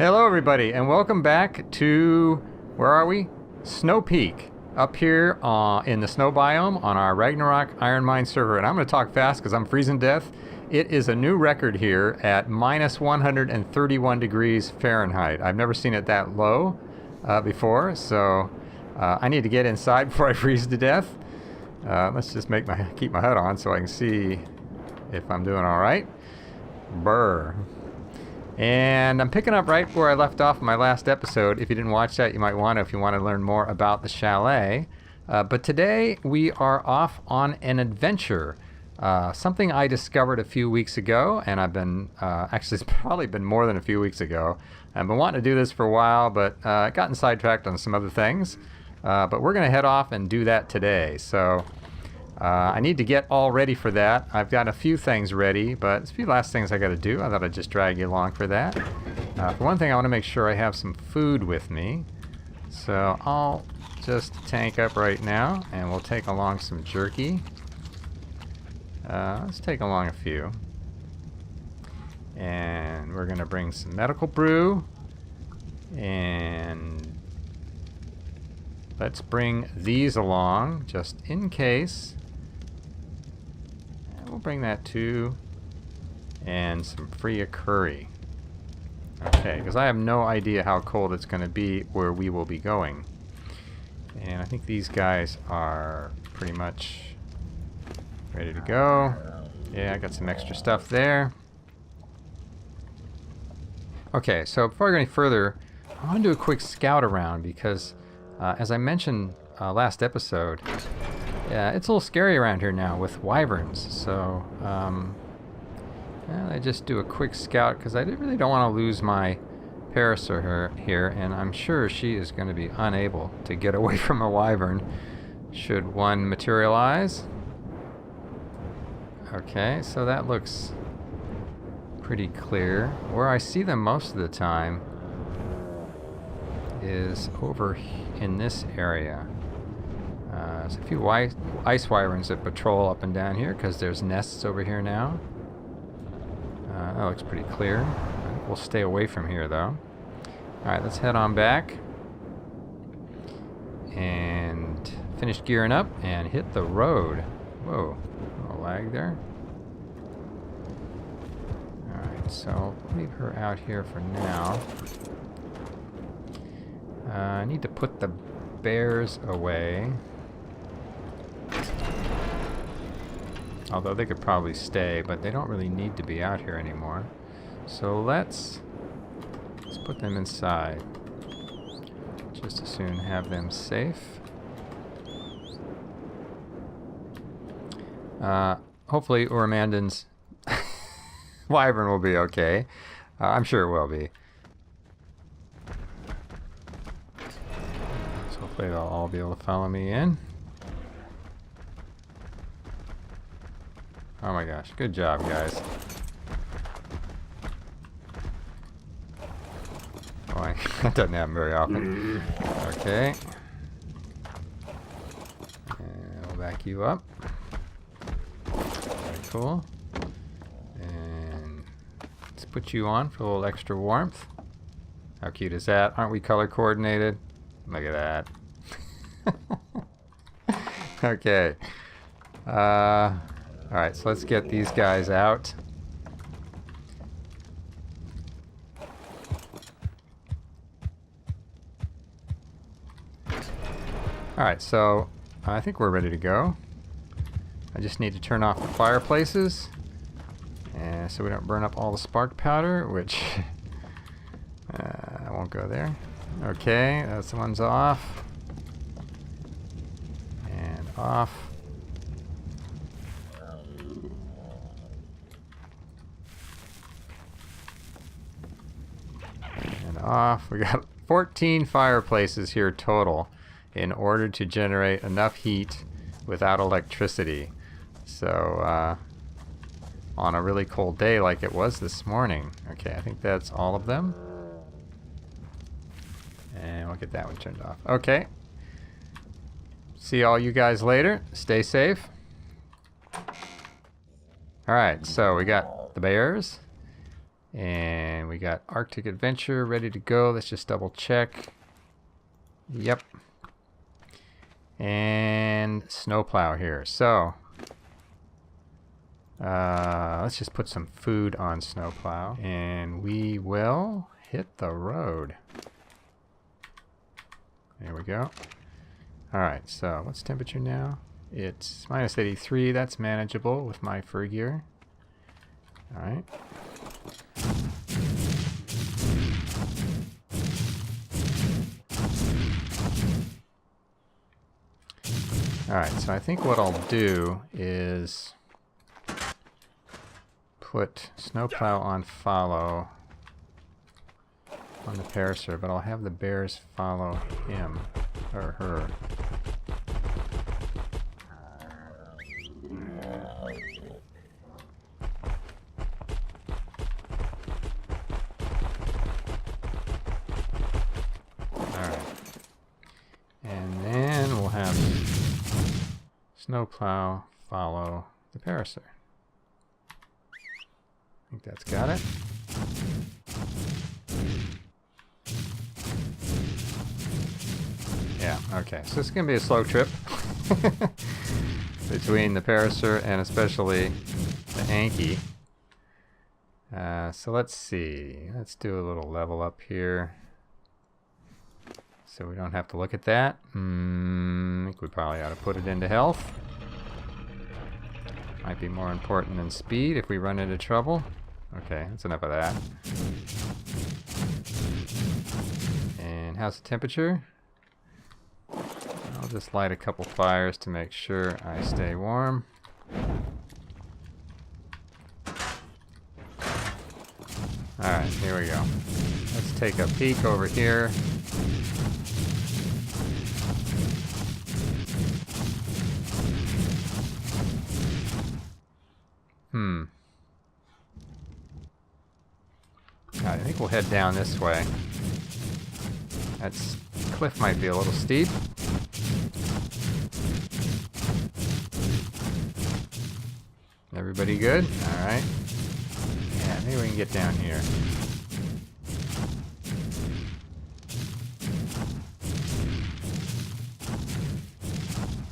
Hello everybody and welcome back to, where are we? Snow Peak, up here in the snow biome on our Ragnarok IronMine server. And I'm going to talk fast because I'm freezing to death. It is a new record here at minus 131 degrees Fahrenheit. I've never seen it that low before, so I need to get inside before I freeze to death. Let's just keep my hood on so I can see if I'm doing all right. Brr. And I'm picking up right where I left off in my last episode. If you didn't watch that, you might want to if you want to learn more about the chalet. But today we are off on an adventure. Something I discovered a few weeks ago, and I've been, actually it's probably been more than a few weeks ago. I've been wanting to do this for a while, but gotten sidetracked on some other things. But we're going to head off and do that today. So I need to get all ready for that. I've got a few things ready, but there's a few last things I got to do. I thought I'd just drag you along for that. For one thing, I want to make sure I have some food with me. So I'll just tank up right now, and we'll take along some jerky. Let's take along a few. And we're going to bring some medical brew. And let's bring these along, just in case. We'll bring that too. And some free curry. Okay, because I have no idea how cold it's going to be where we will be going. And I think these guys are pretty much ready to go. Yeah, I got some extra stuff there. Okay, so before I go any further, I want to do a quick scout around because as I mentioned last episode, it's a little scary around here now with wyverns. So I just do a quick scout because I really don't want to lose my Paracer here, and I'm sure she is going to be unable to get away from a wyvern should one materialize. Okay, so that looks pretty clear. Where I see them most of the time is over in this area. There's a few ice wyverns that patrol up and down here because there's nests over here now. That looks pretty clear. I think we'll stay away from here though. Alright, let's head on back and finish gearing up and hit the road. Whoa, a little lag there. Alright, so leave her out here for now. I need to put the bears away. Although they could probably stay, but they don't really need to be out here anymore. So let's put them inside. Just as soon have them safe. Hopefully Uramandan's wyvern will be okay. I'm sure it will be. So hopefully they'll all be able to follow me in. Oh my gosh, good job guys. Boy, that doesn't happen very often. Okay. And we'll back you up. Very cool. And let's put you on for a little extra warmth. How cute is that? Aren't we color coordinated? Look at that. Okay. Alright, so let's get these guys out. Alright, so I think we're ready to go. I just need to turn off the fireplaces so we don't burn up all the spark powder, which I won't go there. Okay, that's the one's off. And off. Off. We got 14 fireplaces here total in order to generate enough heat without electricity. So on a really cold day like it was this morning. Okay, I think that's all of them. And we'll get that one turned off. Okay. See all you guys later. Stay safe. Alright, so we got the bears. And we got Arctic Adventure ready to go. Let's just double check. Yep. And snowplow here. So let's just put some food on snowplow and we will hit the road. There we go. Alright, so what's temperature now? It's minus 83. That's manageable with my fur gear. Alright. Alright, so I think what I'll do is put snowplow on follow on the Paracer, but I'll have the bears follow him or her. Alright. And then we'll have snowplow follow the Paracer. I think that's got it. Yeah, okay. So it's going to be a slow trip between the Paracer and especially the Anky. So let's see. Let's do a little level up here. So we don't have to look at that. I think we probably ought to put it into health. Might be more important than speed if we run into trouble. Okay, that's enough of that. And how's the temperature? I'll just light a couple fires to make sure I stay warm. Alright, here we go. Let's take a peek over here. I think we'll head down this way. That cliff might be a little steep. Everybody good? Alright. Yeah, maybe we can get down here.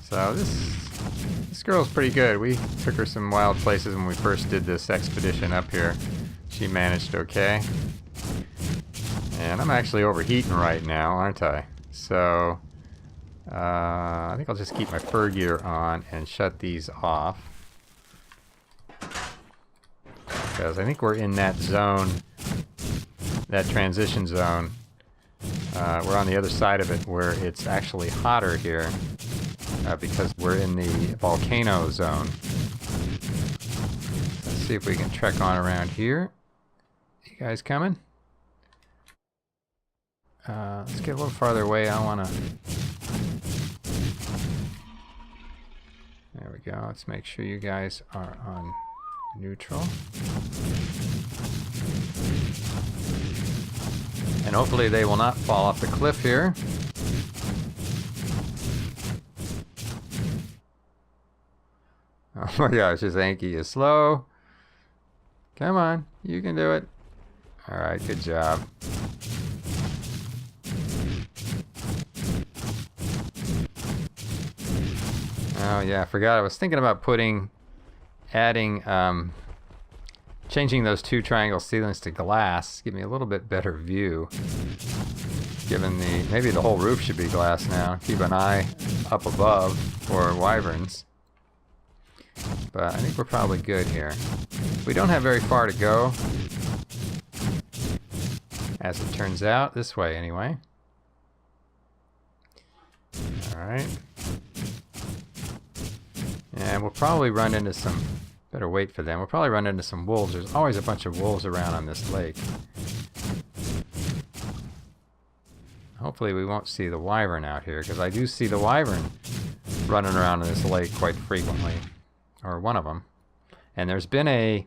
So this girl's pretty good. We took her some wild places when we first did this expedition up here. She managed okay. And I'm actually overheating right now, aren't I? So I think I'll just keep my fur gear on and shut these off. Because I think we're in that zone, that transition zone. We're on the other side of it where it's actually hotter here because we're in the volcano zone. Let's see if we can trek on around here. You guys coming? Let's get a little farther away. I want to... There we go. Let's make sure you guys are on neutral. And hopefully they will not fall off the cliff here. Oh my gosh, this Anky is slow. Come on, you can do it. Alright, good job. Oh yeah, I forgot. I was thinking about changing those two triangle ceilings to glass. Give me a little bit better view. Given maybe the whole roof should be glass now. Keep an eye up above for wyverns. But I think we're probably good here. We don't have very far to go. As it turns out, this way anyway. Alright. And we'll probably run into some... Better wait for them. We'll probably run into some wolves. There's always a bunch of wolves around on this lake. Hopefully we won't see the wyvern out here, because I do see the wyvern running around in this lake quite frequently. Or one of them. And there's been a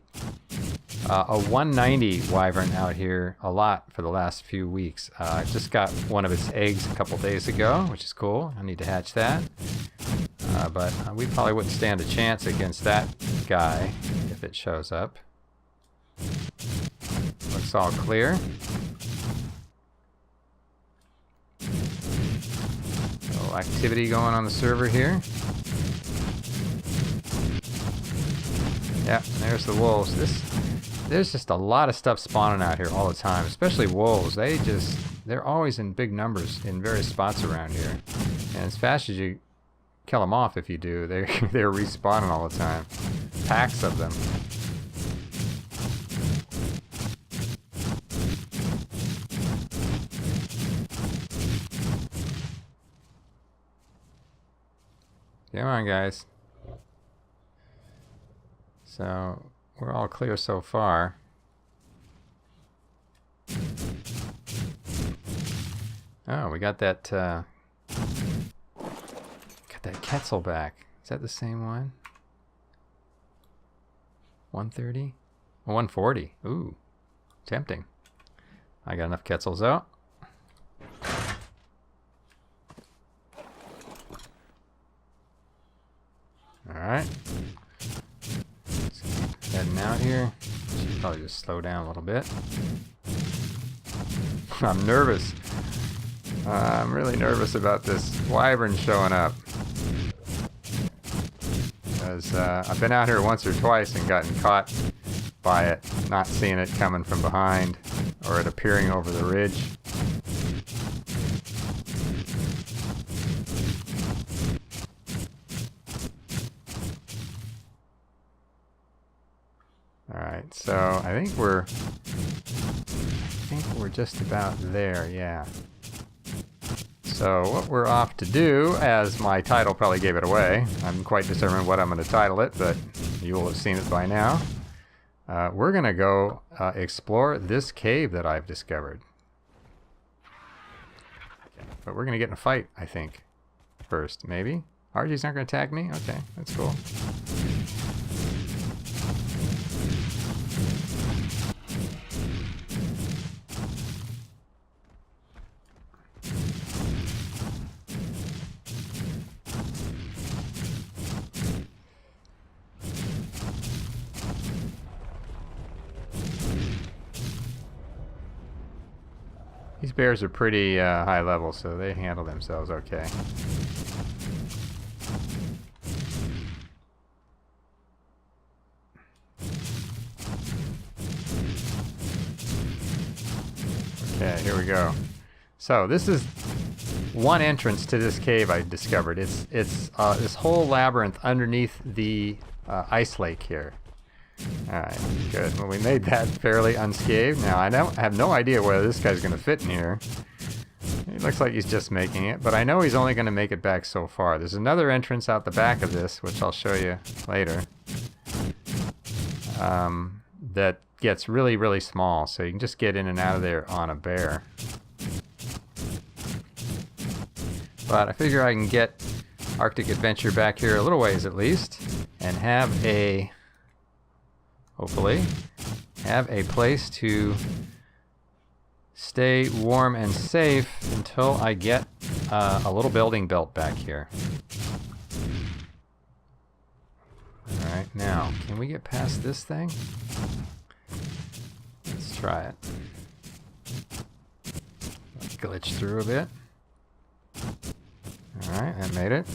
190 wyvern out here a lot for the last few weeks. I just got one of its eggs a couple days ago, which is cool. I need to hatch that. But we probably wouldn't stand a chance against that guy if it shows up. looks all clear. Little activity going on the server here. Yeah, there's the wolves. There's just a lot of stuff spawning out here all the time, especially wolves. They're always in big numbers in various spots around here. And as fast as you kill them off, if you do, they're respawning all the time. Packs of them. Come on, guys. So, we're all clear so far. Oh, we got that, Quetzal back. Is that the same one? 130? Oh, 140. Ooh, tempting. I got enough Quetzals out. Alright. Let's keep heading out here. Should probably just slow down a little bit. I'm nervous. I'm really nervous about this wyvern showing up. Because I've been out here once or twice and gotten caught by it, not seeing it coming from behind or it appearing over the ridge. Alright, so I think we're just about there, yeah. So what we're off to do, as my title probably gave it away, I'm quite determined what I'm going to title it, but you will have seen it by now. We're going to go explore this cave that I've discovered. Okay, but we're going to get in a fight, I think, first, maybe? RG's not going to attack me? Okay, that's cool. These bears are pretty high level, so they handle themselves okay. Okay, here we go. So this is one entrance to this cave I discovered. It's this whole labyrinth underneath the ice lake here. Alright, good. Well, we made that fairly unscathed. Now, I have no idea whether this guy's going to fit in here. He looks like he's just making it, but I know he's only going to make it back so far. There's another entrance out the back of this, which I'll show you later, that gets really, really small, so you can just get in and out of there on a bear. But I figure I can get Arctic Adventure back here a little ways at least, and have a... hopefully, have a place to stay warm and safe until I get a little building built back here. Alright, now, can we get past this thing? Let's try it. Glitch through a bit. Alright, that made it.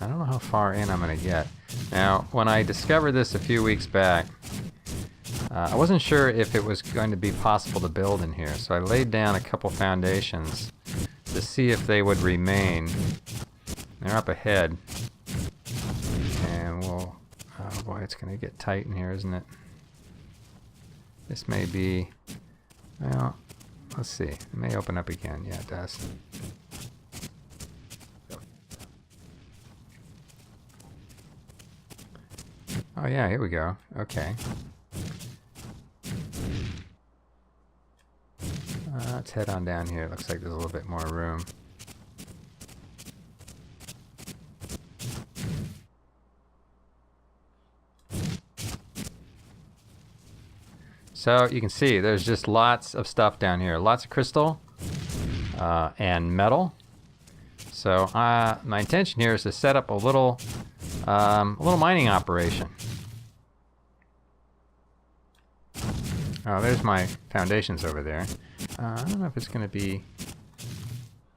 I don't know how far in I'm going to get. Now, when I discovered this a few weeks back, I wasn't sure if it was going to be possible to build in here, so I laid down a couple foundations to see if they would remain. They're up ahead. And we'll... oh boy, it's going to get tight in here, isn't it? This may be... well, let's see. It may open up again. Yeah, it does. Oh yeah, here we go. Okay. Let's head on down here. Looks like there's a little bit more room. So you can see there's just lots of stuff down here. Lots of crystal and metal. So my intention here is to set up a little mining operation. Oh, there's my foundations over there. I don't know if it's going to be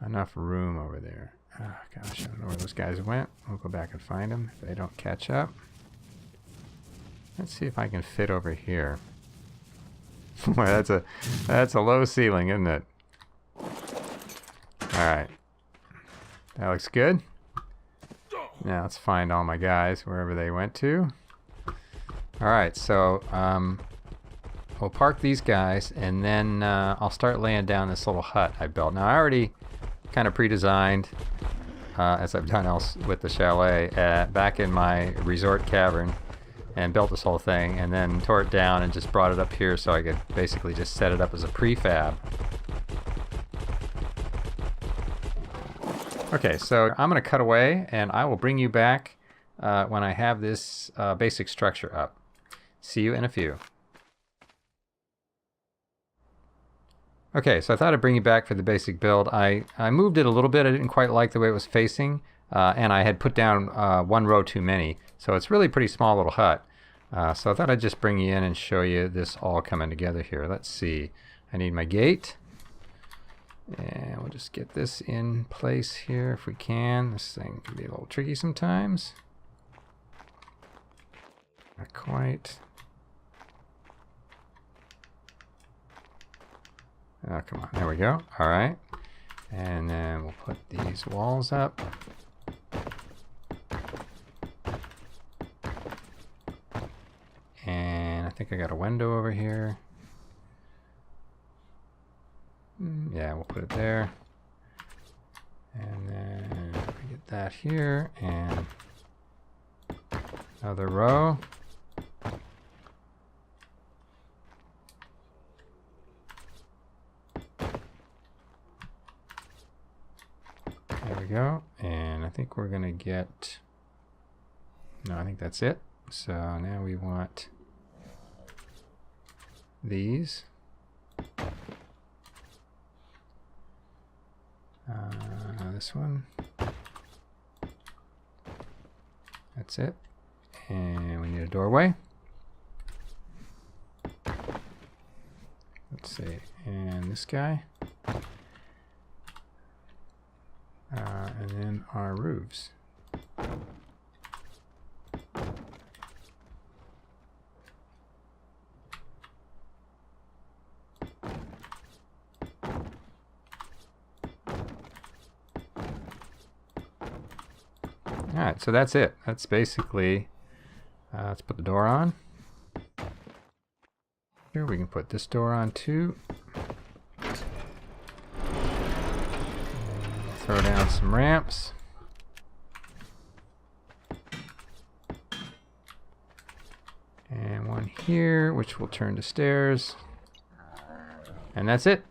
enough room over there. Oh, gosh, I don't know where those guys went. We'll go back and find them if they don't catch up. Let's see if I can fit over here. Well, that's a low ceiling, isn't it? Alright. That looks good. Now let's find all my guys wherever they went to. Alright, so we'll park these guys, and then I'll start laying down this little hut I built. Now I already kind of pre-designed, as I've done else with the chalet, back in my resort cavern, and built this whole thing, and then tore it down and just brought it up here so I could basically just set it up as a prefab. Okay, so I'm going to cut away, and I will bring you back when I have this basic structure up. See you in a few. Okay, so I thought I'd bring you back for the basic build. I moved it a little bit. I didn't quite like the way it was facing, and I had put down one row too many. So it's really a pretty small little hut. So I thought I'd just bring you in and show you this all coming together here. Let's see. I need my gate. And we'll just get this in place here if we can. This thing can be a little tricky sometimes. Not quite. Oh, come on. There we go. All right. And then we'll put these walls up. And I think I got a window over here. Yeah, we'll put it there. And then we get that here, and another row. There we go. And I think we're gonna get, no, I think that's it. So now we want these. This one. That's it. And we need a doorway. Let's see. And this guy. And then our roofs. Alright, so that's it. That's basically, let's put the door on. Here we can put this door on too. And throw down some ramps. And one here, which will turn to stairs. And that's it.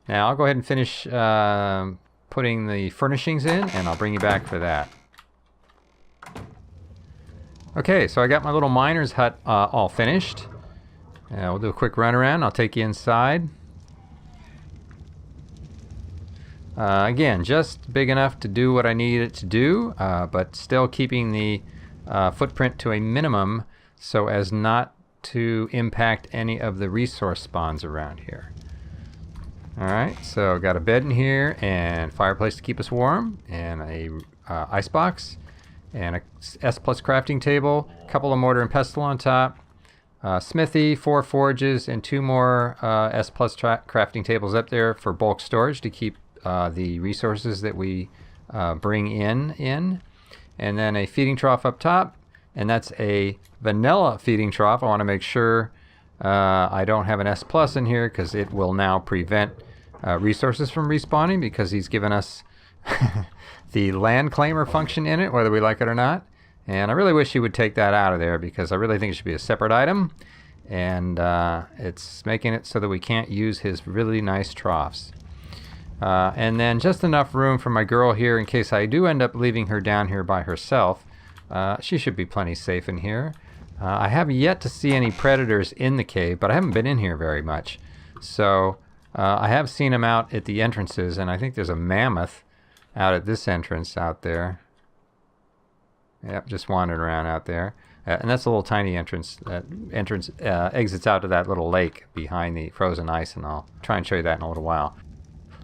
Now I'll go ahead and finish putting the furnishings in, and I'll bring you back for that. Okay, so I got my little miner's hut all finished. We'll do a quick run around. I'll take you inside. Again, just big enough to do what I need it to do, but still keeping the footprint to a minimum so as not to impact any of the resource spawns around here. Alright, so got a bed in here, and fireplace to keep us warm, and a ice box, and a S+ crafting table, couple of mortar and pestle on top, smithy, 4 forges, and 2 more S+ crafting tables up there for bulk storage to keep the resources that we bring in, and then a feeding trough up top, and that's a vanilla feeding trough. I want to make sure I don't have an S+ in here because it will now prevent resources from respawning, because he's given us the land claimer function in it, whether we like it or not. And I really wish he would take that out of there, because I really think it should be a separate item. And it's making it so that we can't use his really nice troughs. And then just enough room for my girl here in case I do end up leaving her down here by herself. She should be plenty safe in here. I have yet to see any predators in the cave, but I haven't been in here very much. So I have seen them out at the entrances, and I think there's a mammoth out at this entrance out there. Yep, just wandering around out there. And that's a little tiny entrance. Entrance exits out to that little lake behind the frozen ice, and I'll try and show you that in a little while.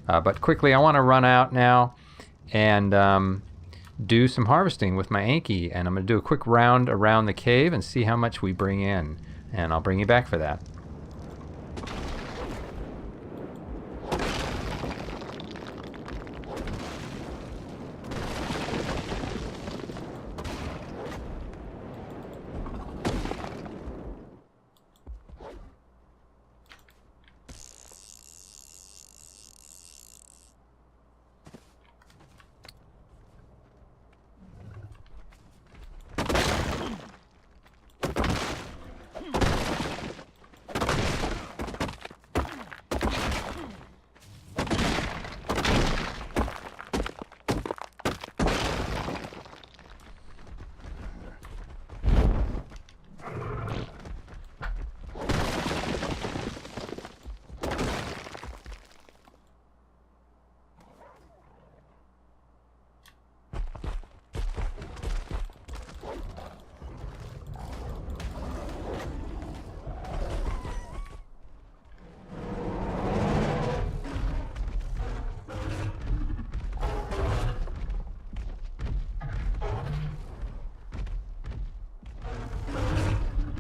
But quickly, I want to run out now and do some harvesting with my Anky, and I'm going to do a quick round around the cave and see how much we bring in, and I'll bring you back for that.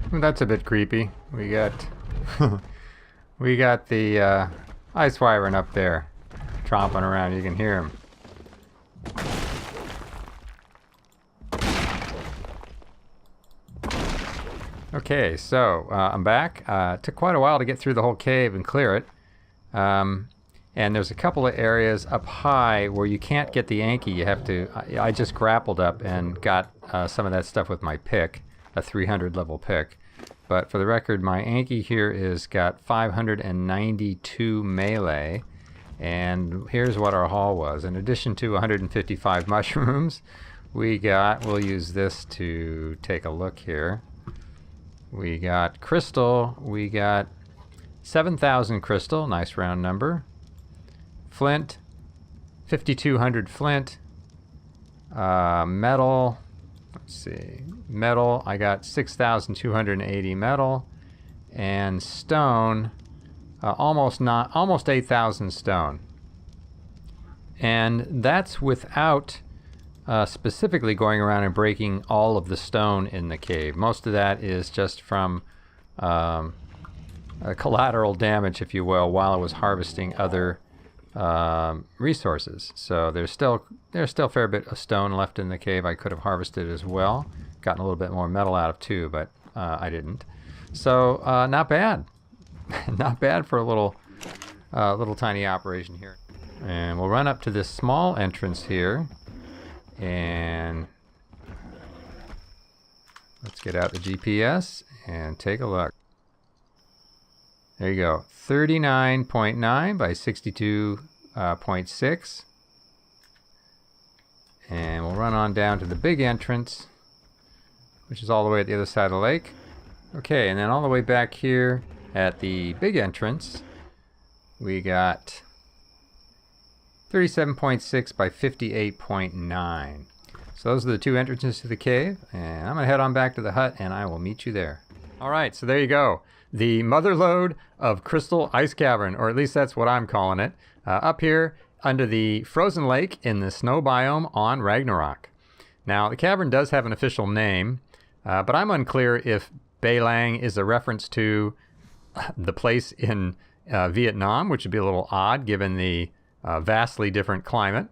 That's a bit creepy. We got we got the ice wyvern up there tromping around. You can hear him. Okay, so I'm back. Took quite a while to get through the whole cave and clear it. And there's a couple of areas up high where you can't get the Anky. You have to. I just grappled up and got some of that stuff with my pick, a 300 level pick. But for the record, my Anky here is got 592 melee, and here's what our haul was. In addition to 155 mushrooms, we'll use this to take a look here. We got crystal, we got 7,000 crystal, nice round number. Flint, 5,200 flint. Metal, let's see, metal, I got 6,280 metal, and stone, almost 8,000 stone. And that's without specifically going around and breaking all of the stone in the cave. Most of that is just from collateral damage, if you will, while I was harvesting other resources. So there's still a fair bit of stone left in the cave I could have harvested as well. Gotten a little bit more metal out of too, but I didn't. So not bad. Not bad for a little tiny operation here. And we'll run up to this small entrance here, and let's get out the GPS and take a look. There you go, 39.9 by 62.6. And we'll run on down to the big entrance, which is all the way at the other side of the lake. Okay, and then all the way back here at the big entrance, we got 37.6 by 58.9. So those are the two entrances to the cave, and I'm going to head on back to the hut, and I will meet you there. All right, so there you go. The Motherload of Crystal Ice Cavern, or at least that's what I'm calling it, up here under the frozen lake in the snow biome on Ragnarok. Now, the cavern does have an official name, but I'm unclear if Beilang is a reference to the place in Vietnam, which would be a little odd given the vastly different climate.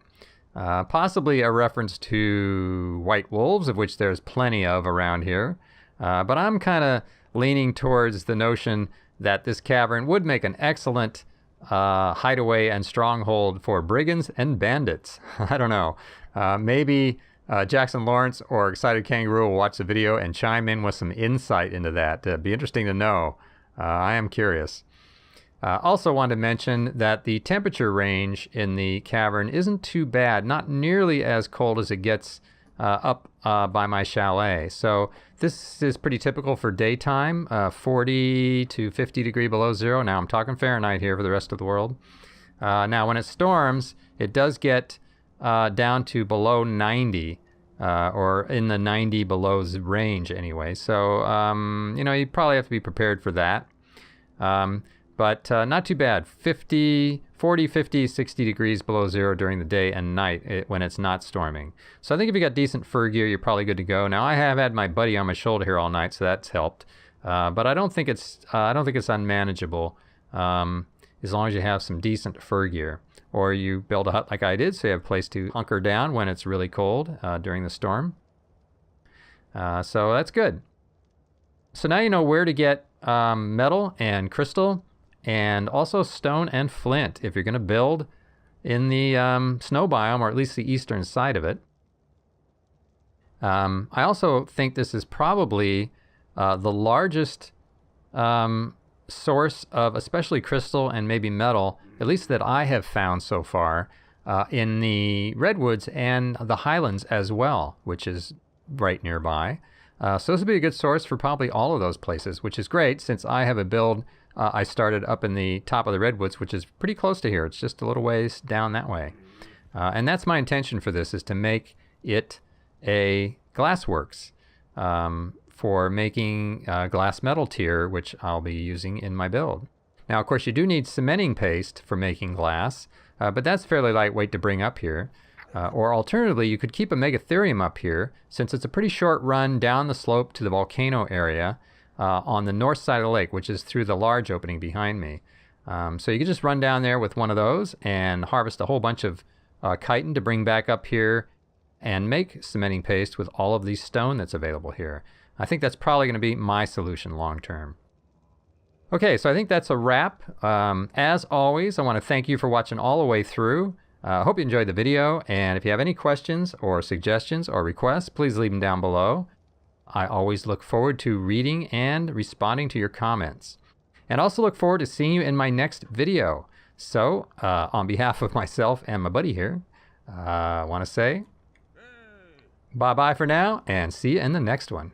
Possibly a reference to white wolves, of which there's plenty of around here. But I'm kind of leaning towards the notion that this cavern would make an excellent hideaway and stronghold for brigands and bandits. I don't know. Maybe Jackson Lawrence or Excited Kangaroo will watch the video and chime in with some insight into that. It'd be interesting to know. I am curious. Also want to mention that the temperature range in the cavern isn't too bad, not nearly as cold as it gets up by my chalet. So this is pretty typical for daytime, 40 to 50 degree below zero. Now I'm talking Fahrenheit here for the rest of the world. Now when it storms, it does get down to below 90, or in the 90 belows range anyway. So, you know, you probably have to be prepared for that. But not too bad. 40, 50, 60 degrees below zero during the day and night when it's not storming. So I think if you got decent fur gear, you're probably good to go. Now I have had my buddy on my shoulder here all night, so that's helped. But I don't think it's unmanageable as long as you have some decent fur gear, or you build a hut like I did, so you have a place to hunker down when it's really cold during the storm. So that's good. So now you know where to get metal and crystal, and also stone and flint if you're going to build in the snow biome, or at least the eastern side of it. I also think this is probably the largest source of especially crystal and maybe metal, at least that I have found so far, in the redwoods and the highlands as well, which is right nearby. So this would be a good source for probably all of those places, which is great since I have a build I started up in the top of the redwoods, which is pretty close to here. It's just a little ways down that way. And that's my intention for this, is to make it a glassworks for making glass metal tier, which I'll be using in my build. Now, of course, you do need cementing paste for making glass, but that's fairly lightweight to bring up here. Or alternatively, you could keep a megatherium up here, since it's a pretty short run down the slope to the volcano area on the north side of the lake, which is through the large opening behind me. So you could just run down there with one of those and harvest a whole bunch of chitin to bring back up here and make cementing paste with all of the stone that's available here. I think that's probably going to be my solution long term. Okay, so I think that's a wrap. As always, I want to thank you for watching all the way through. I hope you enjoyed the video, and if you have any questions or suggestions or requests, please leave them down below. I always look forward to reading and responding to your comments. And also look forward to seeing you in my next video. So, on behalf of myself and my buddy here, I want to say bye-bye for now, and see you in the next one.